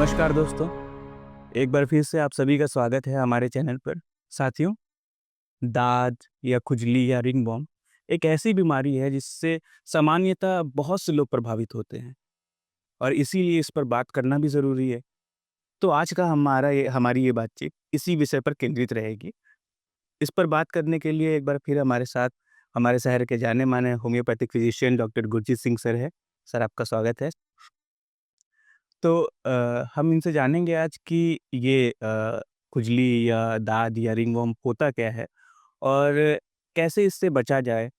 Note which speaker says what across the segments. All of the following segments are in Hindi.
Speaker 1: नमस्कार दोस्तों, एक बार फिर से आप सभी का स्वागत है हमारे चैनल पर। साथियों, दाद या खुजली या रिंगवर्म एक ऐसी बीमारी है जिससे सामान्यतः बहुत से लोग प्रभावित होते हैं और इसीलिए इस पर बात करना भी ज़रूरी है। तो आज का हमारी ये बातचीत इसी विषय पर केंद्रित रहेगी। इस पर बात करने के लिए एक बार फिर हमारे साथ हमारे शहर के जाने-माने homeopathic physician doctor Gurjeet Singh sir हैं। सर, आपका स्वागत है। तो हम इनसे जानेंगे आज कि ये खुजली या दाद या रिंगवर्म होता क्या है और कैसे इससे बचा जाए,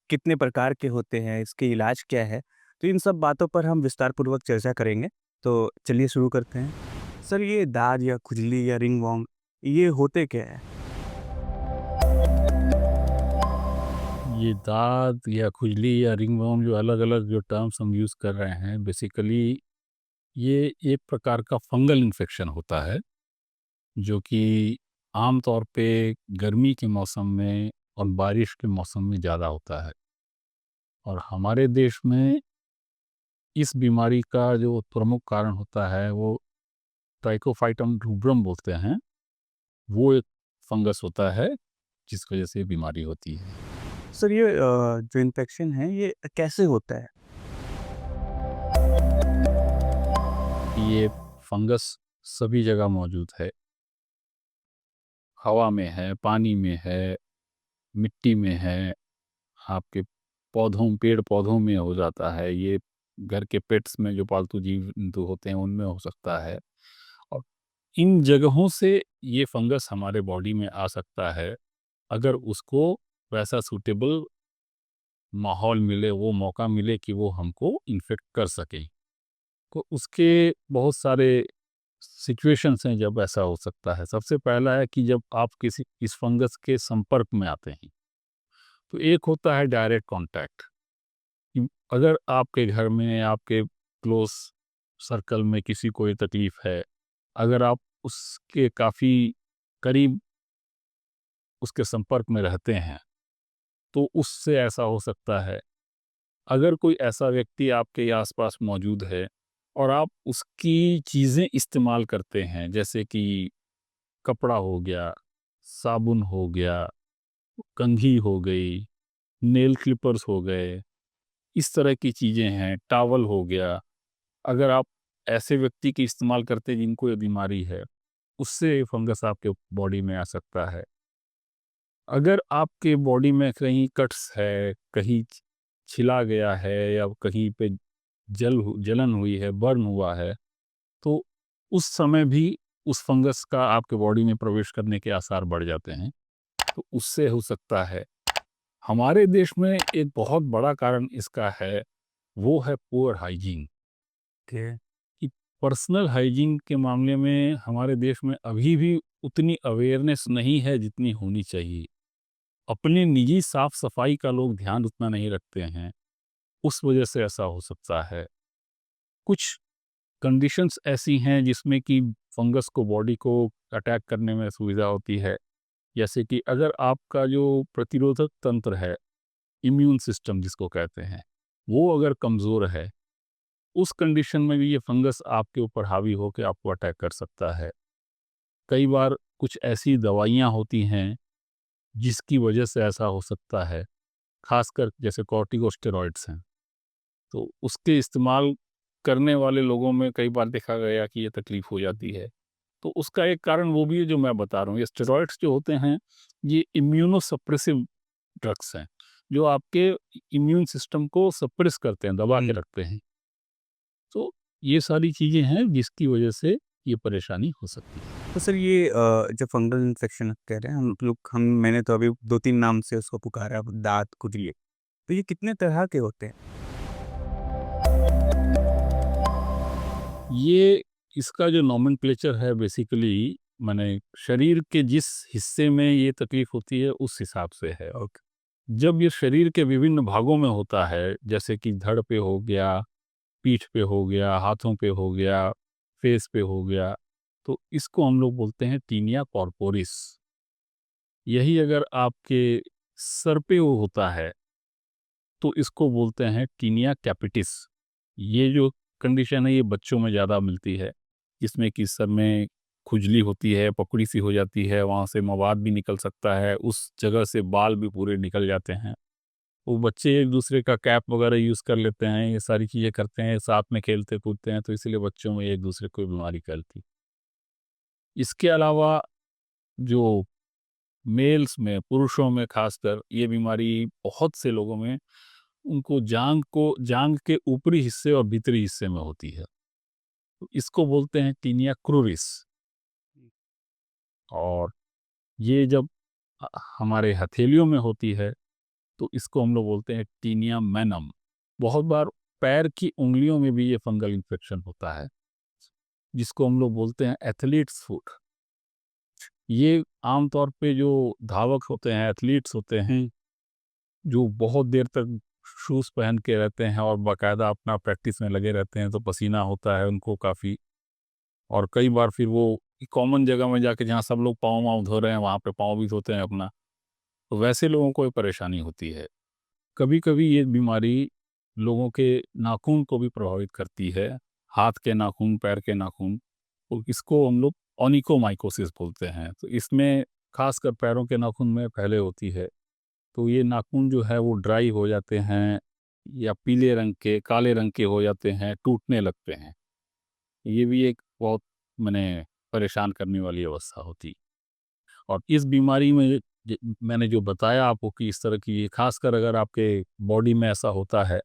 Speaker 1: कितने प्रकार के होते हैं, इसके इलाज क्या है? तो इन सब बातों पर हम विस्तारपूर्वक चर्चा करेंगे। तो चलिए शुरू करते हैं। सर, ये दाद या खुजली या रिंगवर्म ये होते क्या हैं?
Speaker 2: ये दाद या खुजली या रिंगवर्म जो अलग-अलग जो टर्म्स हम यूज़ कर रहे हैं, बेसिकली ये एक प्रकार का फंगल इन्फेक्शन होता है, जो कि आम तौर पे गर्मी के मौसम में और बारिश के मौसम में ज़्यादा होता है। और हमारे देश में इस बीमारी का जो प्रमुख कारण होता है, वो ट्राइकोफाइटम रूब्रम बोलते हैं, वो एक फंगस होता है, जिस वजह से ये बीमारी होती है।
Speaker 1: सर, ये जो इन्फेक्शन है ये कैसे होता है?
Speaker 2: ये फंगस सभी जगह मौजूद है। हवा में है, पानी में है, मिट्टी में है, आपके पेड़-पौधों में हो जाता है, ये घर के पेट्स में जो पालतू जीव-जंतु होते हैं, उनमें हो सकता है। और इन जगहों से ये फंगस हमारे बॉडी में आ सकता है, अगर उसको वैसा सूटेबल माहौल मिले, वो मौका मिले कि वो हमको इन्फेक्ट कर सके। तो उसके बहुत सारे सिचुएशंस हैं जब ऐसा हो सकता है। सबसे पहला है कि जब आप किसी इस फंगस के संपर्क में आते हैं। तो एक होता है डायरेक्ट कांटेक्ट, कि अगर आपके घर में, आपके क्लोज सर्कल में किसी को ये तकलीफ है, अगर आप उसके काफ़ी करीब उसके संपर्क में रहते हैं, तो उससे ऐसा हो सकता है। अगर कोई ऐसा व्यक्ति आपके आस-पास मौजूद है और आप उसकी चीज़ें इस्तेमाल करते हैं, जैसे कि कपड़ा हो गया, साबुन हो गया, कंघी हो गई, नेल क्लिपर्स हो गए, इस तरह की चीज़ें हैं, टॉवल हो गया। अगर आप ऐसे व्यक्ति की इस्तेमाल करते हैं जिनको ये बीमारी है, उससे ये फंगस आपके बॉडी में आ सकता है। अगर आपके बॉडी में कहीं कट्स है, कहीं छिला गया है या कहीं पे जलन हुई है, बर्न हुआ है, तो उस समय भी उस फंगस का आपके बॉडी में प्रवेश करने के आसार बढ़ जाते हैं, तो उससे हो सकता है। हमारे देश में एक बहुत बड़ा कारण इसका है, वो है पुअर हाइजीन।
Speaker 1: ठीक
Speaker 2: कि पर्सनल हाइजीन के मामले में हमारे देश में अभी भी उतनी अवेयरनेस नहीं है जितनी होनी चाहिए। अपनी निजी साफ-सफाई का लोग ध्यान उतना नहीं रखते हैं, उस वजह से ऐसा हो सकता है। कुछ कंडीशंस ऐसी हैं जिसमें कि फंगस को बॉडी को अटैक करने में सुविधा होती है। जैसे कि अगर आपका जो प्रतिरोधक तंत्र है, इम्यून सिस्टम जिसको कहते हैं, वो अगर कमज़ोर है, उस कंडीशन में भी ये फंगस आपके ऊपर हावी होके आपको अटैक कर सकता है। कई बार कुछ ऐसी दवाइयाँ होती हैं, जिसकी वजह से ऐसा हो सकता है, ख़ासकर जैसे कॉर्टिकोस्टेरॉइड्स हैं, तो उसके इस्तेमाल करने वाले लोगों में कई बार देखा गया कि ये तकलीफ़ हो जाती है। तो उसका एक कारण वो भी है जो मैं बता रहा हूँ। ये स्टेरॉइड्स जो होते हैं, ये इम्यूनो सप्रेसिव ड्रग्स हैं, जो आपके इम्यून सिस्टम को सप्रेस करते हैं, दबा के
Speaker 1: है।
Speaker 2: रखते हैं। तो ये सारी चीज़ें हैं जिसकी वजह से ये परेशानी हो सकती है।
Speaker 1: तो सर, ये जो फंगल इन्फेक्शन आप कह रहे हैं, हम लोग हम मैंने तो अभी 2-3 नाम से उसको पुकारा, दाँत, खुजली। तो ये कितने तरह के होते हैं?
Speaker 2: ये इसका जो नोमेनक्लेचर है बेसिकली माने शरीर के जिस हिस्से में ये तकलीफ होती है उस हिसाब से है।
Speaker 1: ओके।
Speaker 2: जब ये शरीर के विभिन्न भागों में होता है, जैसे कि धड़ पे हो गया, पीठ पे हो गया, हाथों पे हो गया, फेस पे हो गया, तो इसको हम लोग बोलते हैं टीनिया कॉर्पोरिस। यही अगर आपके सर पे वो होता है, तो इसको बोलते हैं टीनिया कैपिटिस। ये जो कंडीशन है ये बच्चों में ज़्यादा मिलती है। जिसमें कि सर में खुजली होती है, पपड़ी सी हो जाती है, वहाँ से मवाद भी निकल सकता है, उस जगह से बाल भी पूरे निकल जाते हैं। वो बच्चे एक-दूसरे का कैप वगैरह यूज़ कर लेते हैं, ये सारी चीज़ें करते हैं, साथ में खेलते-कूदते हैं, तो इसीलिए बच्चों में एक-दूसरे को बीमारी फैलती। इसके अलावा जो मेल्स में, पुरुषों में खासकर ये बीमारी बहुत से लोगों में उनको जांघ के ऊपरी हिस्से और भीतरी हिस्से में होती है। तो इसको बोलते हैं टीनिया क्रूरिस। और ये जब हमारे हथेलियों में होती है तो इसको हम लोग बोलते हैं टीनिया मैनम। बहुत बार पैर की उंगलियों में भी ये फंगल इन्फेक्शन होता है, जिसको हम लोग बोलते हैं एथलीट्स फुट। ये आमतौर पे जो धावक होते हैं, एथलीट्स होते हैं, जो बहुत देर तक शूज़ पहन के रहते हैं और बाकायदा अपना प्रैक्टिस में लगे रहते हैं, तो पसीना होता है उनको काफ़ी। और कई बार फिर वो कॉमन जगह में जाके जहाँ सब लोग पाँव-वाँव धो रहे हैं, वहाँ पे पाँव भी धोते हैं अपना। तो वैसे लोगों को ये परेशानी होती है। कभी-कभी ये बीमारी लोगों के नाखून को भी प्रभावित करती है, हाथ के नाखून, पैर के नाखून। तो इसको हम लोग ओनिकोमाइकोसिस बोलते हैं। तो इसमें खासकर पैरों के नाखून में पहले होती है। तो ये नाखून जो है वो ड्राई हो जाते हैं या पीले रंग के, काले रंग के हो जाते हैं, टूटने लगते हैं। ये भी एक बहुत मने परेशान करने वाली अवस्था होती। और इस बीमारी में मैंने जो बताया आपको कि इस तरह की, खासकर अगर आपके बॉडी में ऐसा होता है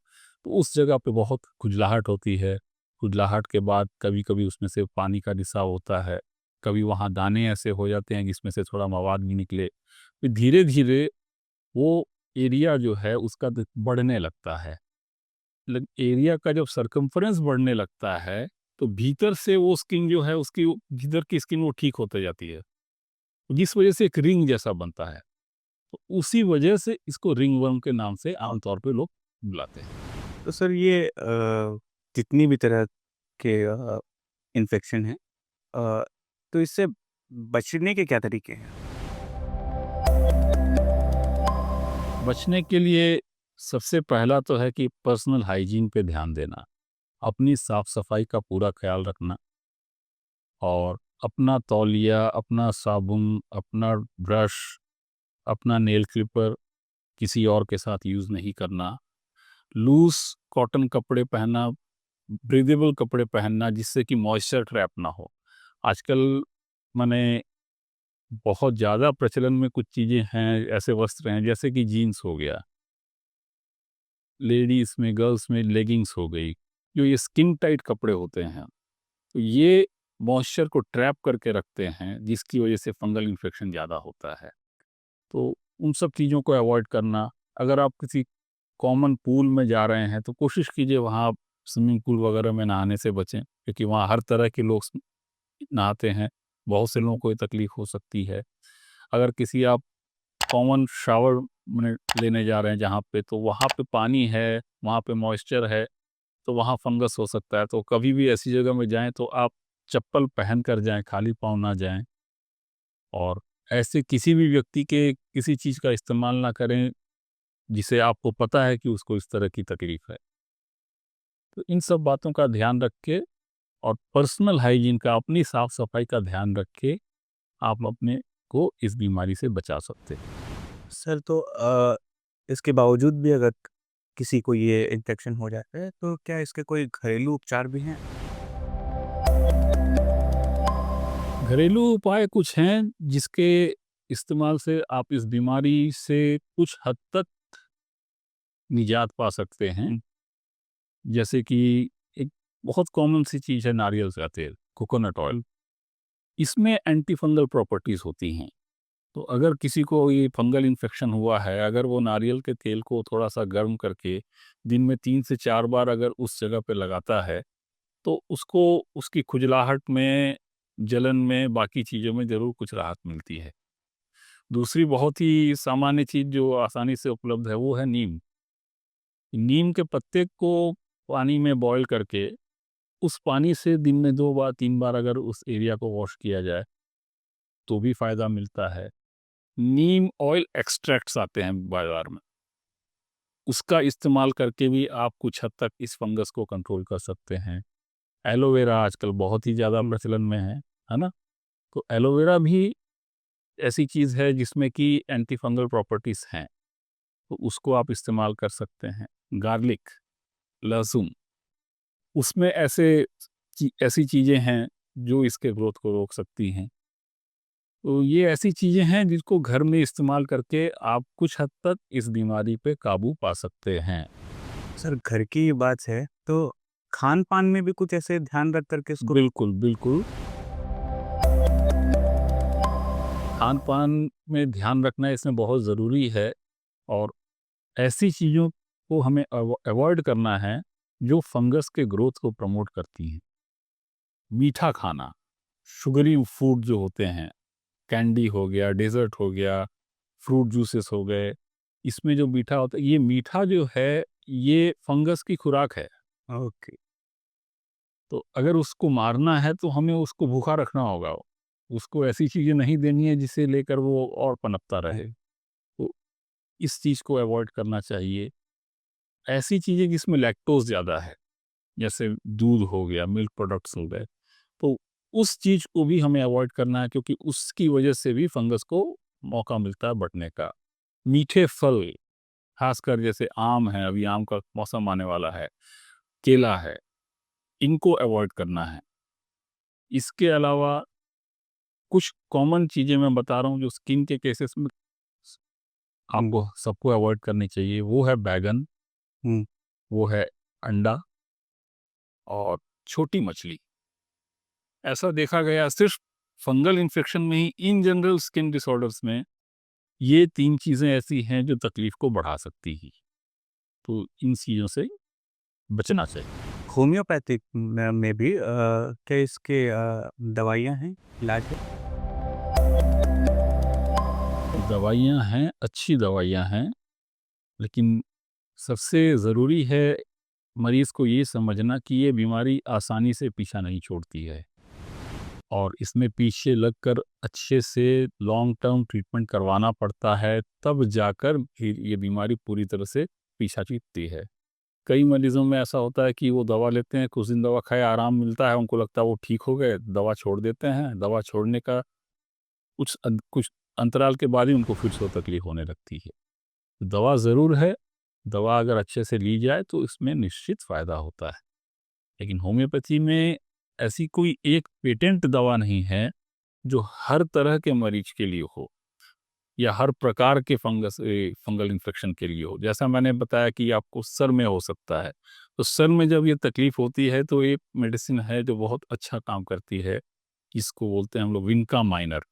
Speaker 2: तो उस जगह पे बहुत खुजलाहट होती है। खुजलाहट के बाद कभी कभी उसमें से पानी का रिसाव होता है, कभी वहाँ दाने ऐसे हो जाते हैं जिसमें से थोड़ा मवाद भी निकले। फिर धीरे धीरे वो एरिया जो है उसका बढ़ने लगता है। एरिया का जब सरकमफ्रेंस बढ़ने लगता है तो भीतर से वो स्किन जो है, उसकी भीतर की स्किन वो ठीक होते जाती है, जिस वजह से एक रिंग जैसा बनता है। तो उसी वजह से इसको रिंगवर्म के नाम से आमतौर पे लोग बुलाते हैं।
Speaker 1: तो सर ये जितनी भी तरह के इन्फेक्शन हैं, अ, तो इससे बचने के क्या तरीके हैं?
Speaker 2: बचने के लिए सबसे पहला तो है कि पर्सनल हाइजीन पे ध्यान देना, अपनी साफ-सफाई का पूरा ख़्याल रखना और अपना तौलिया, अपना साबुन, अपना ब्रश, अपना नेल क्लिपर किसी और के साथ यूज़ नहीं करना। लूज़ कॉटन कपड़े पहनना, ब्रीदेबल कपड़े पहनना जिससे कि मॉइस्चर ट्रैप ना हो। आजकल माने बहुत ज़्यादा प्रचलन में कुछ चीज़ें हैं, ऐसे वस्त्र हैं जैसे कि जीन्स हो गया, लेडीज़ में, गर्ल्स में लेगिंग्स हो गई, जो ये स्किन टाइट कपड़े होते हैं, तो ये मॉइस्चर को ट्रैप करके रखते हैं, जिसकी वजह से फंगल इन्फेक्शन ज़्यादा होता है। तो उन सब चीज़ों को अवॉइड करना। अगर आप किसी कॉमन पूल में जा रहे हैं, तो कोशिश कीजिए वहाँ स्विमिंग पूल वगैरह में नहाने से बचें, क्योंकि वहाँ हर तरह के लोग नहाते हैं, बहुत से लोगों को ये तकलीफ हो सकती है। अगर किसी आप कॉमन शावर में लेने जा रहे हैं जहाँ पे, तो वहाँ पे पानी है, वहाँ पे मॉइस्चर है, तो वहाँ फंगस हो सकता है। तो कभी भी ऐसी जगह में जाएँ तो आप चप्पल पहन कर जाएँ, खाली पाँव ना जाएँ। और ऐसे किसी भी व्यक्ति के किसी चीज़ का इस्तेमाल ना करें जिसे आपको पता है कि उसको इस तरह की तकलीफ है। तो इन सब बातों का ध्यान रख के और पर्सनल हाइजीन का, अपनी साफ-सफाई का ध्यान रख के आप अपने को इस बीमारी से बचा सकते हैं।
Speaker 1: सर तो इसके बावजूद भी अगर किसी को ये इन्फेक्शन हो जाता है, तो क्या इसके कोई घरेलू उपचार भी हैं?
Speaker 2: घरेलू उपाय कुछ हैं जिसके इस्तेमाल से आप इस बीमारी से कुछ हद तक निजात पा सकते हैं। जैसे कि एक बहुत कॉमन सी चीज़ है नारियल का तेल, कोकोनट ऑयल। इसमें एंटी फंगल प्रॉपर्टीज़ होती हैं। तो अगर किसी को ये फंगल इन्फेक्शन हुआ है, अगर वो नारियल के तेल को थोड़ा-सा गर्म करके दिन में 3 से 4 बार अगर उस जगह पे लगाता है, तो उसको उसकी खुजलाहट में, जलन में, बाकी चीज़ों में ज़रूर कुछ राहत मिलती है। दूसरी बहुत ही सामान्य चीज़ जो आसानी से उपलब्ध है, वो है नीम। नीम के पत्ते को पानी में बॉयल करके, उस पानी से दिन में 2 बार, 3 बार अगर उस एरिया को वॉश किया जाए, तो भी फ़ायदा मिलता है। नीम ऑयल एक्सट्रैक्ट्स आते हैं बाज़ार में, उसका इस्तेमाल करके भी आप कुछ हद तक इस फंगस को कंट्रोल कर सकते हैं। एलोवेरा आजकल बहुत ही ज़्यादा प्रचलन में है ना? तो एलोवेरा भी ऐसी चीज़ है जिसमें कि एंटी फंगल प्रॉपर्टीज़ हैं, तो उसको आप इस्तेमाल कर सकते हैं। गार्लिक, लहसुन, उसमें ऐसी चीज़ें हैं जो इसके ग्रोथ को रोक सकती हैं। तो ये ऐसी चीज़ें हैं जिसको घर में इस्तेमाल करके आप कुछ हद तक इस बीमारी पे काबू पा सकते हैं।
Speaker 1: सर घर की बात है, तो खान-पान में भी कुछ ऐसे ध्यान रख कर के इसको
Speaker 2: बिल्कुल, बिल्कुल। खान-पान में ध्यान रखना इसमें बहुत ज़रूरी है और ऐसी चीज़ों को हमें अवॉइड करना है जो फंगस के ग्रोथ को प्रमोट करती हैं। मीठा खाना, शुगरी फूड जो होते हैं, कैंडी हो गया, डेज़र्ट हो गया, फ्रूट जूसेस हो गए, इसमें जो मीठा होता है, ये मीठा जो है, ये फंगस की खुराक है।
Speaker 1: ओके।
Speaker 2: तो अगर उसको मारना है तो हमें उसको भूखा रखना होगा। उसको ऐसी चीज़ें नहीं देनी है जिसे लेकर वो और पनपता
Speaker 1: हुँ,
Speaker 2: रहे। तो इस चीज़ को अवॉइड करना चाहिए। ऐसी चीज़ें जिसमें लैक्टोज़ ज़्यादा है, जैसे दूध हो गया, मिल्क प्रोडक्ट्स हो गए, तो उस चीज़ को भी हमें अवॉइड करना है क्योंकि उसकी वजह से भी फंगस को मौका मिलता है बढ़ने का। मीठे फल, खासकर जैसे आम है, अभी आम का मौसम आने वाला है, केला है, इनको अवॉइड करना है। इसके अलावा कुछ कॉमन चीज़ें मैं बता रहा हूँ जो स्किन के केसेस में
Speaker 1: हुँ,
Speaker 2: आपको सबको अवॉइड करनी चाहिए। वो है बैंगन,
Speaker 1: हुँ।
Speaker 2: वो है अंडा और छोटी मछली। ऐसा देखा गया सिर्फ फंगल इन्फेक्शन में ही, इन जनरल स्किन डिसऑर्डर्स में ये 3 चीज़ें ऐसी हैं जो तकलीफ को बढ़ा सकती हैं। तो इन चीज़ों से बचना चाहिए।
Speaker 1: होम्योपैथिक में भी क्या इसके दवाइयाँ हैं, इलाज है?
Speaker 2: दवाइयाँ हैं, अच्छी दवाइयाँ हैं, लेकिन सबसे ज़रूरी है मरीज़ को ये समझना कि ये बीमारी आसानी से पीछा नहीं छोड़ती है और इसमें पीछे लगकर अच्छे से लॉन्ग टर्म ट्रीटमेंट करवाना पड़ता है, तब जाकर फिर ये बीमारी पूरी तरह से पीछा छूटती है। कई मरीज़ों में ऐसा होता है कि वो दवा लेते हैं, कुछ दिन दवा खाए, आराम मिलता है, उनको लगता है वो ठीक हो गए, दवा छोड़ देते हैं। दवा छोड़ने का कुछ अंतराल के बाद ही उनको फिर से वो तकलीफ होने लगती है। दवा ज़रूर है, दवा अगर अच्छे से ली जाए तो इसमें निश्चित फ़ायदा होता है। लेकिन होम्योपैथी में ऐसी कोई एक पेटेंट दवा नहीं है, जो हर तरह के मरीज के लिए हो या हर प्रकार के फंगल इन्फेक्शन के लिए हो। जैसा मैंने बताया कि आपको सर में हो सकता है, तो सर में जब ये तकलीफ होती है तो एक मेडिसिन है जो बहुत अच्छा काम करती है, इसको बोलते हैं हम लोग विनका माइनर।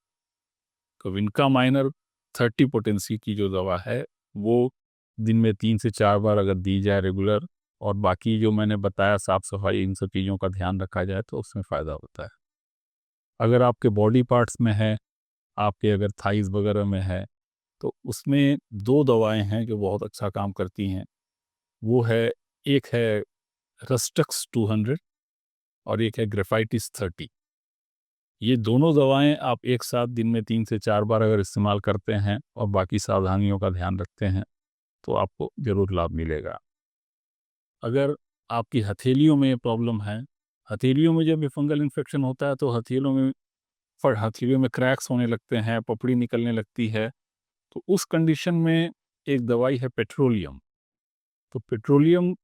Speaker 2: तो विनका माइनर 30 पोटेंसी की जो दवा है, वो दिन में 3 से 4 बार अगर दी जाए रेगुलर और बाकी जो मैंने बताया साफ-सफाई इन सब चीज़ों का ध्यान रखा जाए तो उसमें फ़ायदा होता है। अगर आपके बॉडी पार्ट्स में है, आपके अगर थाइज़ वगैरह में है, तो उसमें 2 दवाएँ हैं जो बहुत अच्छा काम करती हैं। वो है एक है रस्टक्स 200 और एक है ग्रेफ़ाइटिस 30। ये दोनों दवाएँ आप एक साथ दिन में 3 से 4 बार अगर इस्तेमाल करते हैं और बाकी सावधानियों का ध्यान रखते हैं, तो आपको ज़रूर लाभ मिलेगा। अगर आपकी हथेलियों में ये प्रॉब्लम है, हथेलियों में जब ये फंगल इन्फेक्शन होता है तो हथेलियों में क्रैक्स होने लगते हैं, पपड़ी निकलने लगती है, तो उस कंडीशन में एक दवाई है पेट्रोलियम। तो पेट्रोलियम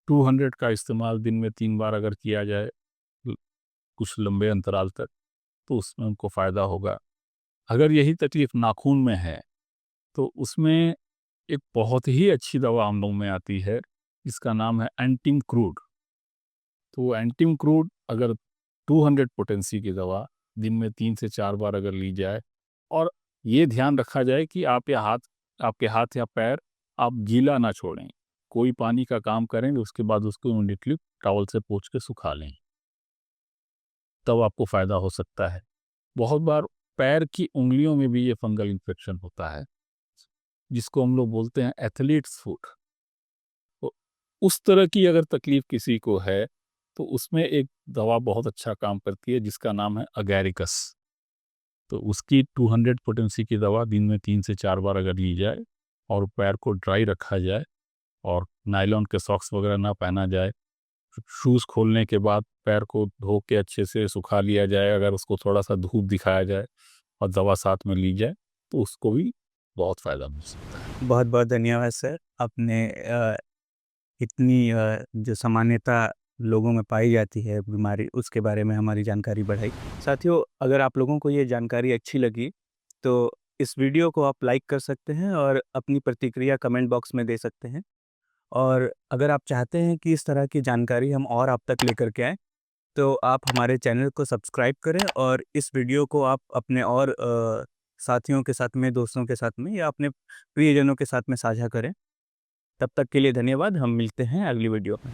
Speaker 2: 200 का इस्तेमाल दिन में 3 बार अगर किया जाए ल कुछ लंबे अंतराल तक, तो उसमें उनको फ़ायदा होगा। अगर यही तकलीफ़ नाखून में है, तो उसमें एक बहुत ही अच्छी दवा हम लोग में आती है, जिसका नाम है एंटिम क्रूड। तो एंटिम क्रूड अगर 200 पोटेंसी की दवा दिन में 3 से 4 बार अगर ली जाए और ये ध्यान रखा जाए कि आपके हाथ या पैर आप गीला ना छोड़ें। कोई पानी का काम करें, उसके बाद उसको इमीडिएटली टॉवल से पोंछ के सुखा लें, तब आपको फ़ायदा हो सकता है। बहुत बार पैर की उँगलियों में भी ये फंगल इन्फेक्शन होता है, जिसको हम लोग बोलते हैं एथलीट्स फुट। तो उस तरह की अगर तकलीफ किसी को है, तो उसमें एक दवा बहुत अच्छा काम करती है जिसका नाम है अगैरिकस। तो उसकी 200 पोटेंसी की दवा दिन में 3 से 4 बार अगर ली जाए और पैर को ड्राई रखा जाए और नायलॉन के सॉक्स वगैरह ना पहना जाए, शूज़ खोलने के बाद पैर को धो के अच्छे से सुखा लिया जाए, अगर उसको थोड़ा-सा धूप दिखाया जाए और दवा साथ में ली जाए, तो उसको भी बहुत फ़ायदा मिल सकता है।
Speaker 1: बहुत-बहुत धन्यवाद सर। आपने इतनी जो सामान्यता लोगों में पाई जाती है बीमारी, उसके बारे में हमारी जानकारी बढ़ाई। साथियों, अगर आप लोगों को ये जानकारी अच्छी लगी, तो इस वीडियो को आप लाइक कर सकते हैं और अपनी प्रतिक्रिया कमेंट बॉक्स में दे सकते हैं। और अगर आप चाहते हैं कि इस तरह की जानकारी हम और आप तक लेकर के आएँ, तो आप हमारे चैनल को सब्सक्राइब करें और इस वीडियो को आप अपने और साथियों के साथ में, दोस्तों के साथ में या अपने प्रियजनों के साथ में साझा करें। तब तक के लिए धन्यवाद। हम मिलते हैं अगली वीडियो में।